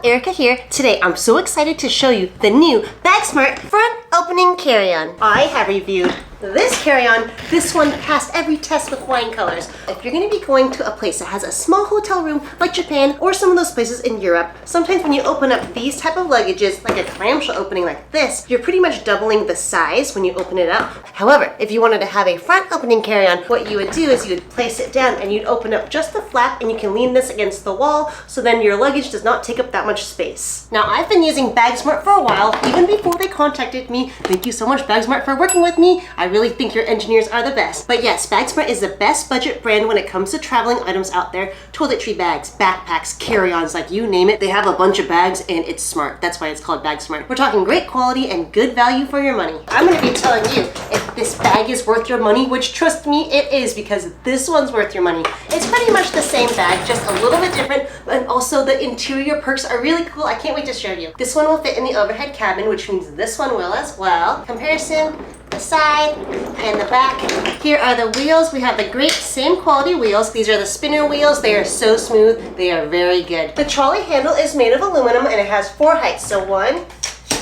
Erica here. Today I'm so excited to show you the new Bagsmart front opening carry-on. I have reviewed this carry-on. This one passed every test with flying colors. If you're going to be going to a place that has a small hotel room like Japan or some of those places in Europe, sometimes when you open up these type of luggages, like a clamshell opening like this, you're pretty much doubling the size when you open it up. However, if you wanted to have a front opening carry-on, what you would do is you would place it down and you'd open up just the flap and you can lean this against the wall so then your luggage does not take up that much space. Now, I've been using Bagsmart for a while, even before they contacted me. Thank you so much, Bagsmart, for working with me. I really think your engineers are the best. But yes, Bagsmart is the best budget brand when it comes to traveling items out there. Toiletry bags, backpacks, carry-ons, like you name it. They have a bunch of bags and it's smart. That's why it's called Bagsmart. We're talking great quality and good value for your money. I'm going to be telling you if this bag is worth your money, which trust me, it is, because this one's worth your money. It's pretty much the same bag, just a little bit different, and also the interior perks are really cool. I can't wait to show you. This one will fit in the overhead cabin, which means this one will as well. Comparison, the side and the back. Here are the wheels. We have the great same quality wheels. These are the spinner wheels. They are so smooth. They are very good. The trolley handle is made of aluminum and it has 4 heights. So 1,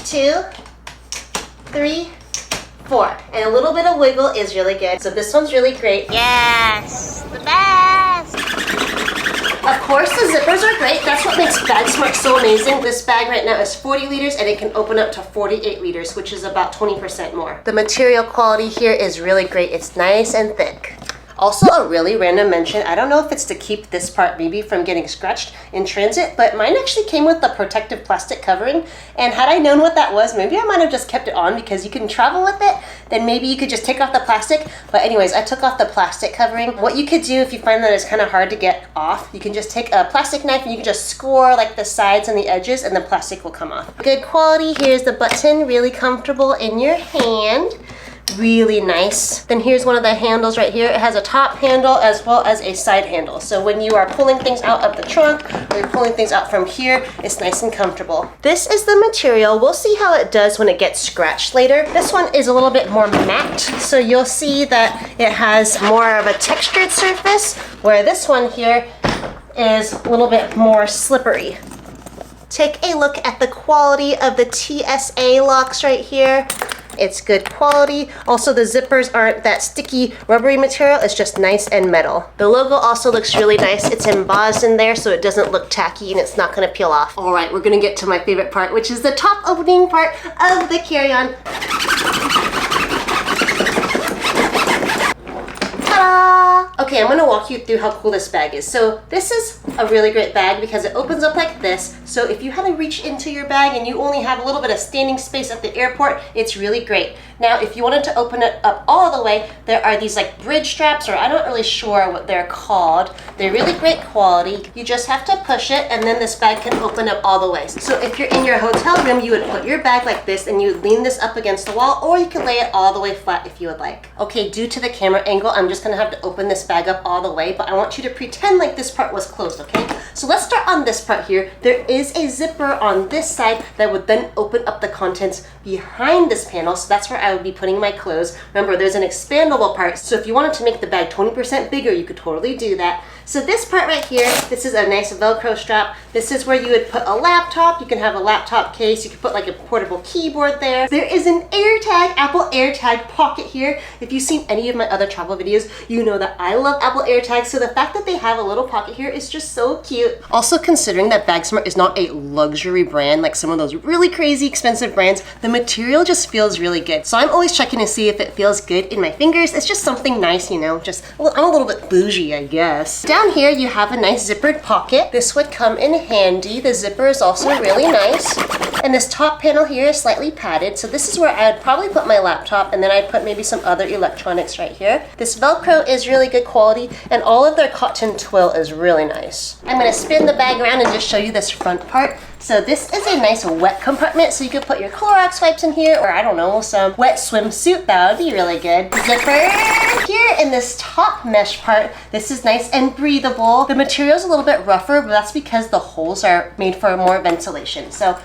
2, 3, 4. And a little bit of wiggle is really good. So this one's really great. Yes, the best. Of course, the zippers are great. That's what makes Bagsmart so amazing. This bag right now is 40 liters and it can open up to 48 liters, which is about 20% more. The material quality here is really great. It's nice and thick. Also, a really random mention, I don't know if it's to keep this part maybe from getting scratched in transit, but mine actually came with the protective plastic covering, and had I known what that was, maybe I might have just kept it on because you can travel with it, then maybe you could just take off the plastic. But anyways, I took off the plastic covering. What you could do if you find that it's kind of hard to get off, you can just take a plastic knife and you can just score like the sides and the edges and the plastic will come off. Good quality. Here's the button, really comfortable in your hand. Really nice. Then here's one of the handles right here. It has a top handle as well as a side handle. So when you are pulling things out of the trunk or you're pulling things out from here, it's nice and comfortable. This is the material. We'll see how it does when it gets scratched later. This one is a little bit more matte. So you'll see that it has more of a textured surface, where this one here is a little bit more slippery. Take a look at the quality of the TSA locks right here. It's good quality. Also, the zippers aren't that sticky, rubbery material. It's just nice and metal. The logo also looks really nice. It's embossed in there so it doesn't look tacky and it's not gonna peel off. All right, we're gonna get to my favorite part, which is the top opening part of the carry-on. Okay, I'm gonna walk you through how cool this bag is. So this is a really great bag because it opens up like this. So if you had to reach into your bag and you only have a little bit of standing space at the airport, it's really great. Now, if you wanted to open it up all the way, there are these like bridge straps, or I'm not really sure what they're called. They're really great quality. You just have to push it and then this bag can open up all the way. So if you're in your hotel room, you would put your bag like this and you would lean this up against the wall, or you could lay it all the way flat if you would like. Okay, due to the camera angle, I'm just gonna have to open this bag up all the way, but I want you to pretend like this part was closed, okay? So let's start on this part here. There is a zipper on this side that would then open up the contents behind this panel, so that's where I would be putting my clothes. Remember, there's an expandable part, so if you wanted to make the bag 20% bigger, you could totally do that. So this part right here, this is a nice Velcro strap. This is where you would put a laptop. You can have a laptop case. You can put like a portable keyboard there. There is an AirTag, Apple AirTag pocket here. If you've seen any of my other travel videos, you know that I love Apple AirTags, so the fact that they have a little pocket here is just so cute. Also, considering that Bagsmart is not a luxury brand like some of those really crazy expensive brands, the material just feels really good. So I'm always checking to see if it feels good in my fingers. It's just something nice, you know, just, well, I'm a little bit bougie, I guess. Down here, you have a nice zippered pocket. This would come in handy. The zipper is also really nice. And this top panel here is slightly padded. So this is where I would probably put my laptop, and then I'd put maybe some other electronics right here. This Velcro is really good quality, and all of their cotton twill is really nice. I'm gonna spin the bag around and just show you this front part. So this is a nice wet compartment, so you could put your Clorox wipes in here, or I don't know, some wet swimsuit. That would be really good. Zipper here in this top mesh part. This is nice and breathable. The material is a little bit rougher, but that's because the holes are made for more ventilation. So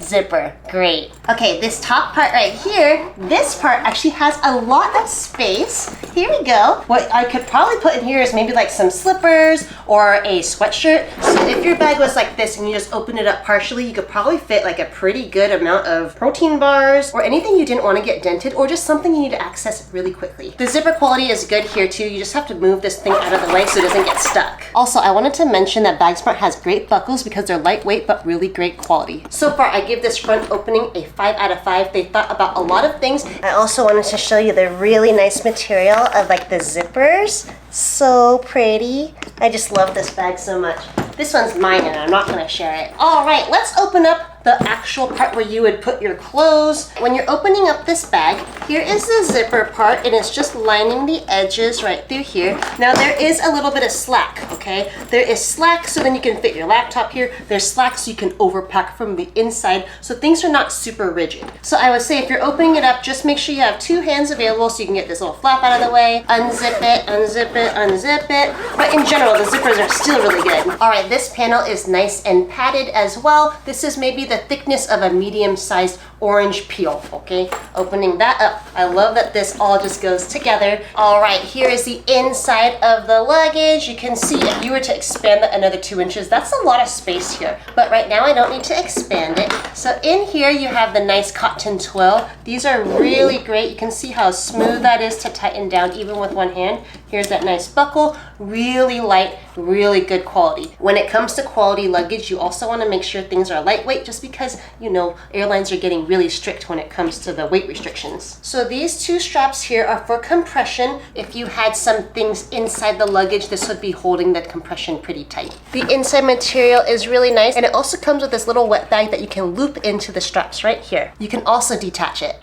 zipper. Great. Okay, this top part right here, this part actually has a lot of space. Here we go. What I could probably put in here is maybe like some slippers or a sweatshirt. So if your bag was like this and you just open it up partially, you could probably fit like a pretty good amount of protein bars or anything you didn't want to get dented or just something you need to access really quickly. The zipper quality is good here too. You just have to move this thing out of the way so it doesn't get stuck. Also, I wanted to mention that Bagsmart has great buckles because they're lightweight but really great quality. So far, I give this front opening a 5 out of 5. They thought about a lot of things. I also wanted to show you the really nice material of like the zippers. So pretty. I just love this bag so much. This one's mine and I'm not gonna share it. All right, let's open up the actual part where you would put your clothes. When you're opening up this bag, here is the zipper part and it's just lining the edges right through here. Now there is a little bit of slack, okay? There is slack so then you can fit your laptop here. There's slack so you can overpack from the inside so things are not super rigid. So I would say if you're opening it up, just make sure you have 2 hands available so you can get this little flap out of the way. Unzip it, unzip it, unzip it. But in general, the zippers are still really good. All right, this panel is nice and padded as well. This is maybe the thickness of a medium-sized orange peel, okay? Opening that up. I love that this all just goes together. All right, here is the inside of the luggage. You can see if you were to expand that another 2 inches, that's a lot of space here. But right now I don't need to expand it. So in here you have the nice cotton twill. These are really great. You can see how smooth that is to tighten down even with one hand. Here's that nice buckle, really light, really good quality. When it comes to quality luggage, you also want to make sure things are lightweight just because, you know, airlines are getting really strict when it comes to the weight restrictions. So these 2 straps here are for compression. If you had some things inside the luggage, this would be holding the compression pretty tight. The inside material is really nice and it also comes with this little wet bag that you can loop into the straps right here. You can also detach it.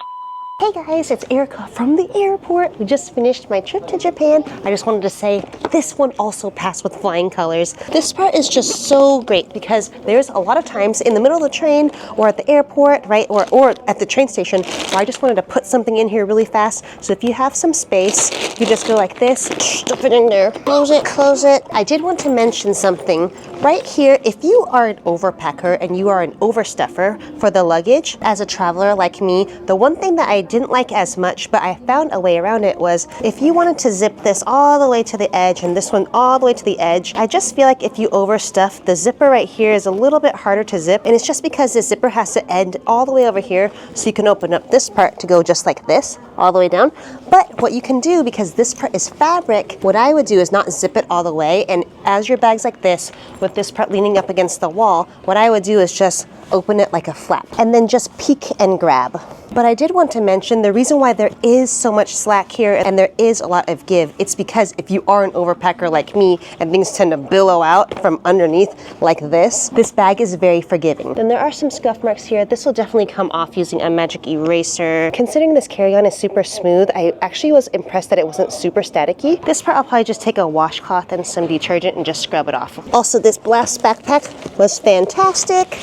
Hey guys, it's Erica from the airport. We just finished my trip to Japan. I just wanted to say this one also passed with flying colors. This part is just so great because there's a lot of times in the middle of the train or at the airport, right, or at the train station where I just wanted to put something in here really fast. So if you have some space, you just go like this, stuff it in there, close it, close it. I did want to mention something right here. If you are an overpacker and you are an overstuffer for the luggage as a traveler like me, the one thing that I didn't like as much, but I found a way around it, was if you wanted to zip this all the way to the edge and this one all the way to the edge, I just feel like if you overstuff, the zipper right here is a little bit harder to zip, and it's just because the zipper has to end all the way over here, so you can open up this part to go just like this, all the way down. But what you can do, because this part is fabric, what I would do is not zip it all the way, and as your bag's like this, with this part leaning up against the wall, what I would do is just open it like a flap, and then just peek and grab. But I did want to mention the reason why there is so much slack here and there is a lot of give, it's because if you are an overpacker like me and things tend to billow out from underneath like this bag is very forgiving. Then there are some scuff marks here. This will definitely come off using a magic eraser. Considering this carry-on is super smooth, I actually was impressed that it wasn't super staticky. This part I'll probably just take a washcloth and some detergent and just scrub it off. Also, this Blast backpack was fantastic.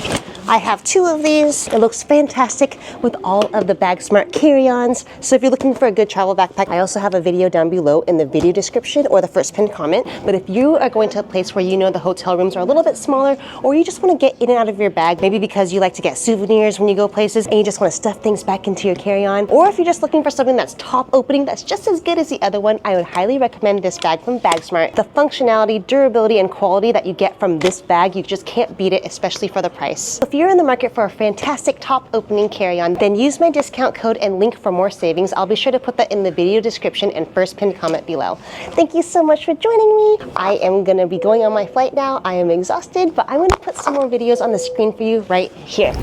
I have 2 of these. It looks fantastic with all of the Bagsmart carry-ons. So if you're looking for a good travel backpack, I also have a video down below in the video description or the first pinned comment. But if you are going to a place where you know the hotel rooms are a little bit smaller, or you just want to get in and out of your bag, maybe because you like to get souvenirs when you go places and you just want to stuff things back into your carry-on, or if you're just looking for something that's top opening that's just as good as the other one, I would highly recommend this bag from Bagsmart. The functionality, durability, and quality that you get from this bag, you just can't beat it, especially for the price. If you're in the market for a fantastic top opening carry-on, then use my discount code and link for more savings. I'll be sure to put that in the video description and first pinned comment below. Thank you so much for joining me. I am gonna be going on my flight now. I am exhausted, but I'm gonna put some more videos on the screen for you right here.